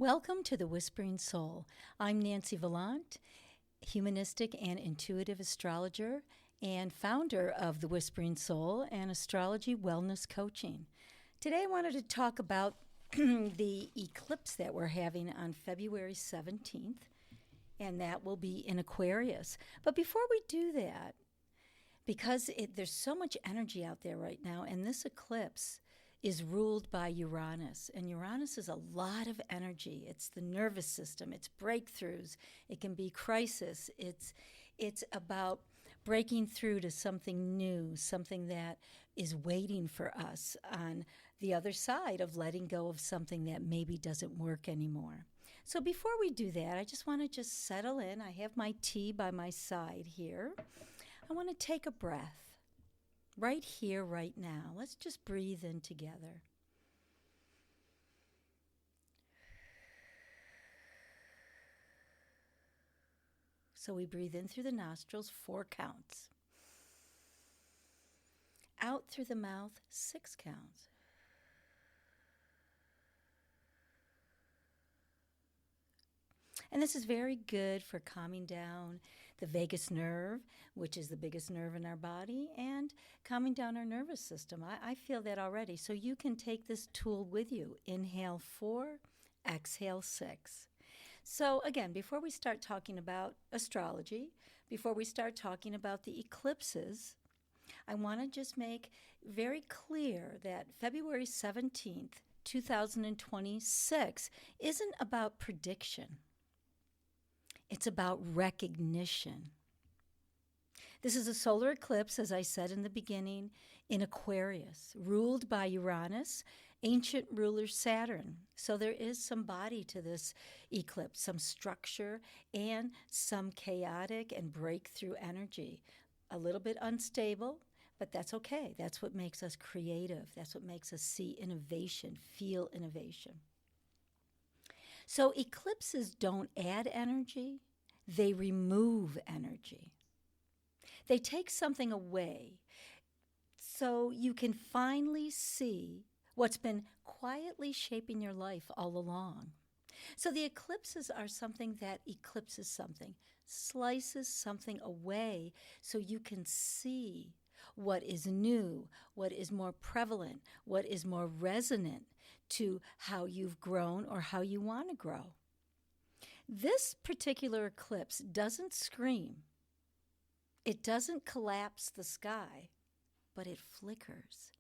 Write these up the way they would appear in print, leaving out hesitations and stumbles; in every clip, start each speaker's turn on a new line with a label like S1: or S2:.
S1: Welcome to the Whispering Soul. I'm Nancy Vallant, humanistic and intuitive astrologer and founder of the Whispering Soul and astrology wellness coaching. Today I wanted to talk about the eclipse that we're having on February 17th, and that will be in Aquarius. But before we do that, because there's so much energy out there right now, and this eclipse is ruled by Uranus. And Uranus is a lot of energy. It's the nervous system. It's breakthroughs. It can be crisis. It's about breaking through to something new, something that is waiting for us on the other side of letting go of something that maybe doesn't work anymore. So before we do that, I just want to just settle in. I have my tea by my side here. I want to take a breath. Right here, right now. Let's just breathe in together. So we breathe in through the nostrils, 4 counts. Out through the mouth, 6 counts. And this is very good for calming down the vagus nerve, which is the biggest nerve in our body, and calming down our nervous system. I feel that already. So you can take this tool with you. Inhale 4, exhale 6. So again, before we start talking about astrology, before we start talking about the eclipses, I want to just make very clear that February 17th, 2026 isn't about prediction. It's about recognition. This is a solar eclipse, as I said in the beginning, in Aquarius, ruled by Uranus, ancient ruler Saturn. So there is some body to this eclipse, some structure and some chaotic and breakthrough energy. A little bit unstable, but that's okay. That's what makes us creative. That's what makes us see innovation, feel innovation. So eclipses don't add energy, they remove energy. They take something away so you can finally see what's been quietly shaping your life all along. So the eclipses are something that eclipses something, slices something away so you can see what is new, what is more prevalent, what is more resonant to how you've grown or how you want to grow. This particular eclipse doesn't scream. It doesn't collapse the sky, but it flickers.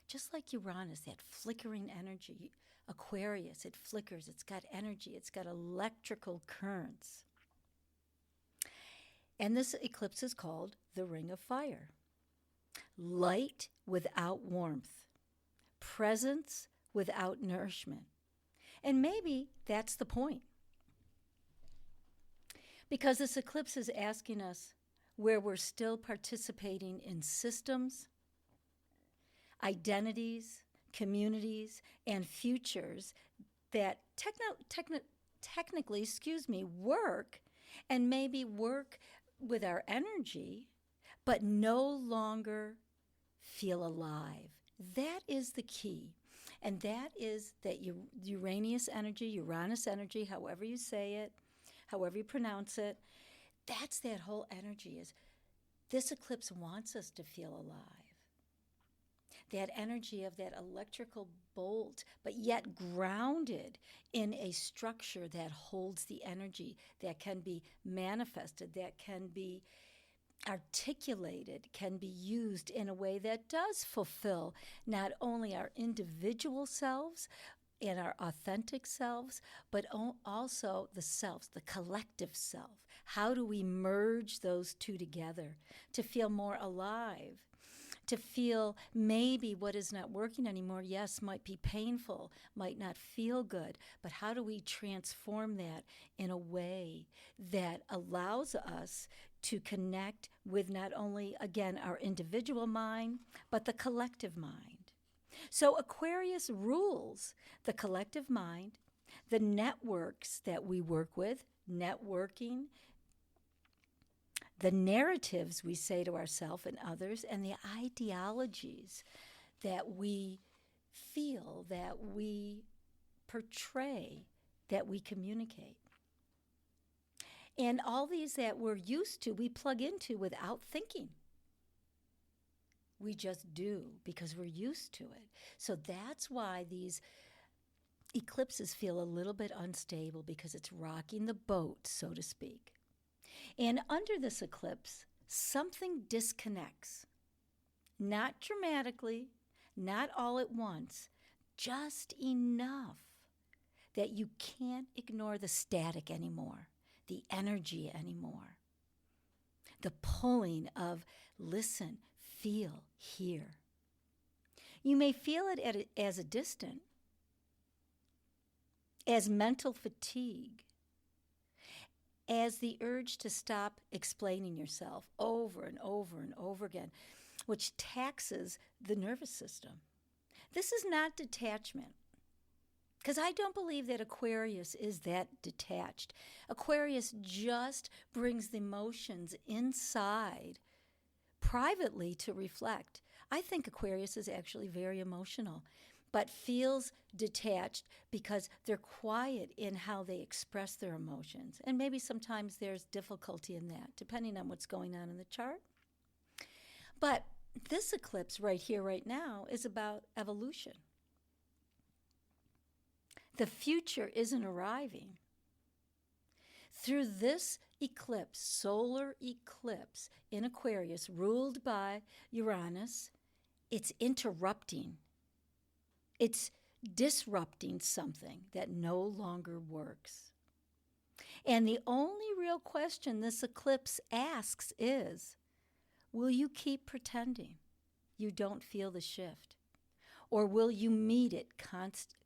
S1: Just like Uranus, that flickering energy, Aquarius, it flickers, it's got energy, it's got electrical currents. And this eclipse is called the Ring of Fire. Light without warmth. Presence without nourishment. And maybe that's the point. Because this eclipse is asking us where we're still participating in systems, identities, communities, and futures that technically, work, and maybe work with our energy, but no longer feel alive. That is the key. And that is that Uranus energy, however you say it, however you pronounce it, that's that whole energy. Is this eclipse wants us to feel alive. That energy of that electrical bolt, but yet grounded in a structure that holds the energy, that can be manifested, that can be articulated, can be used in a way that does fulfill not only our individual selves and our authentic selves, but also the selves, the collective self. How do we merge those two together to feel more alive? To feel maybe what is not working anymore, yes, might be painful, might not feel good, but how do we transform that in a way that allows us to connect with not only, again, our individual mind, but the collective mind? So Aquarius rules the collective mind, the networks that we work with, networking, the narratives we say to ourselves and others, and the ideologies that we feel, that we portray that we communicate. And all these that we're used to, we plug into without thinking. We just do because we're used to it. So that's why these eclipses feel a little bit unstable, because it's rocking the boat, so to speak. And under this eclipse, something disconnects. Not dramatically, not all at once, just enough that you can't ignore the static anymore, the energy anymore, the pulling of listen, feel, hear. You may feel it as a distant, as mental fatigue, as the urge to stop explaining yourself over and over and over again, which taxes the nervous system. This is not detachment, because I don't believe that Aquarius is that detached. Aquarius just brings the emotions inside privately to reflect. I think Aquarius is actually very emotional, but feels detached because they're quiet in how they express their emotions. And maybe sometimes there's difficulty in that, depending on what's going on in the chart. But this eclipse right here, right now, is about evolution. The future isn't arriving. Through this eclipse, solar eclipse in Aquarius, ruled by Uranus, it's interrupting. It's disrupting something that no longer works. And the only real question this eclipse asks is, will you keep pretending you don't feel the shift? Or will you meet it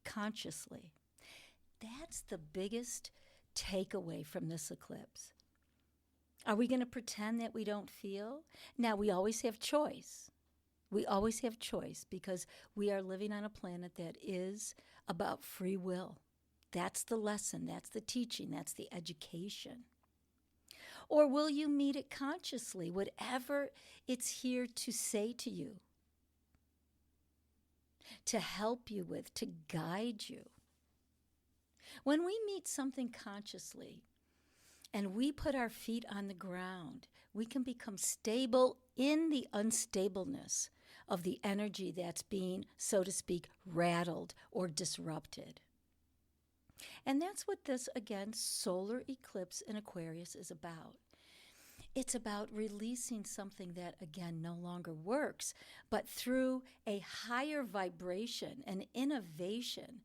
S1: consciously? That's the biggest takeaway from this eclipse. Are we going to pretend that we don't feel? Now, we always have choice. We always have choice, because we are living on a planet that is about free will. That's the lesson, that's the teaching, that's the education. Or will you meet it consciously, whatever it's here to say to you, to help you with, to guide you? When we meet something consciously and we put our feet on the ground, we can become stable in the unstableness of the energy that's being, so to speak, rattled or disrupted. And that's what this, again, solar eclipse in Aquarius is about. It's about releasing something that, again, no longer works, but through a higher vibration, an innovation,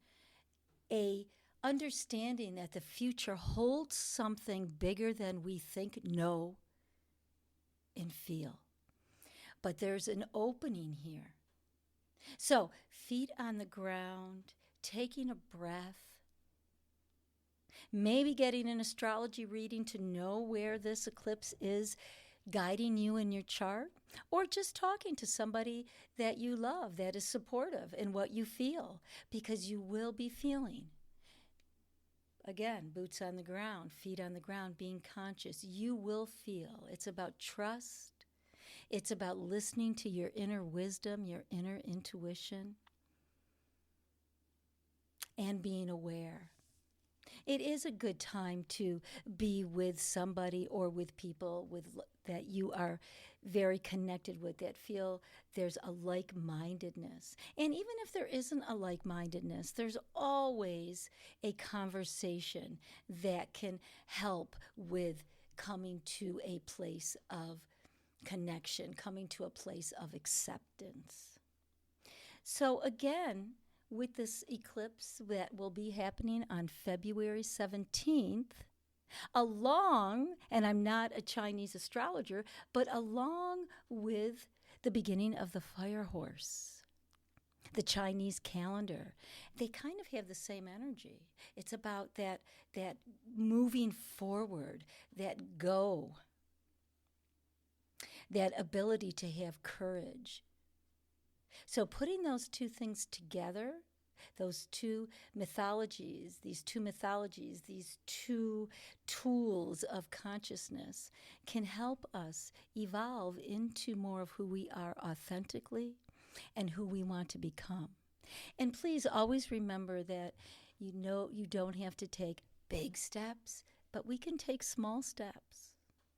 S1: a understanding that the future holds something bigger than we think, know, and feel. But there's an opening here. So, feet on the ground, taking a breath, maybe getting an astrology reading to know where this eclipse is guiding you in your chart, or just talking to somebody that you love, that is supportive in what you feel, because you will be feeling. Again, boots on the ground, feet on the ground, being conscious. You will feel. It's about trust. It's about listening to your inner wisdom, your inner intuition, and being aware. It is a good time to be with somebody or with people that you are very connected with, that feel there's a like-mindedness. And even if there isn't a like-mindedness, there's always a conversation that can help with coming to a place of connection, coming to a place of acceptance. So again, with this eclipse that will be happening on February 17th, along, and I'm not a Chinese astrologer, but along with the beginning of the fire horse, the Chinese calendar, they kind of have the same energy. It's about that moving forward, that go, that ability to have courage. So putting those two things together, those two mythologies, these two tools of consciousness can help us evolve into more of who we are authentically and who we want to become. And please always remember that You know, you don't have to take big steps, but we can take small steps.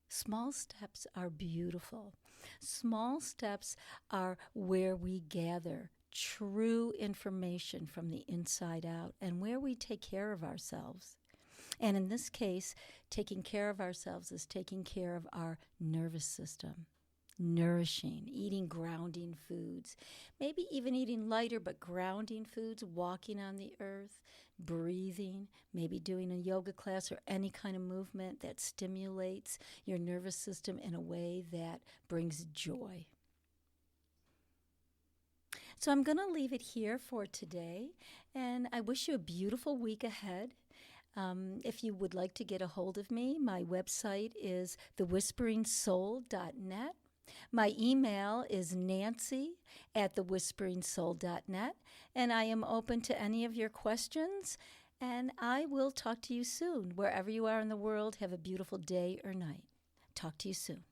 S1: Small steps are beautiful. Small steps are where we gather true information from the inside out and where we take care of ourselves. And in this case, taking care of ourselves is taking care of our nervous system, nourishing, eating grounding foods, maybe even eating lighter but grounding foods, walking on the earth, breathing, maybe doing a yoga class or any kind of movement that stimulates your nervous system in a way that brings joy. So I'm going to leave it here for today, and I wish you a beautiful week ahead. If you would like to get a hold of me, my website is thewhisperingsoul.net. My email is nancy@thewhisperingsoul.net, and I am open to any of your questions, and I will talk to you soon. Wherever you are in the world, have a beautiful day or night. Talk to you soon.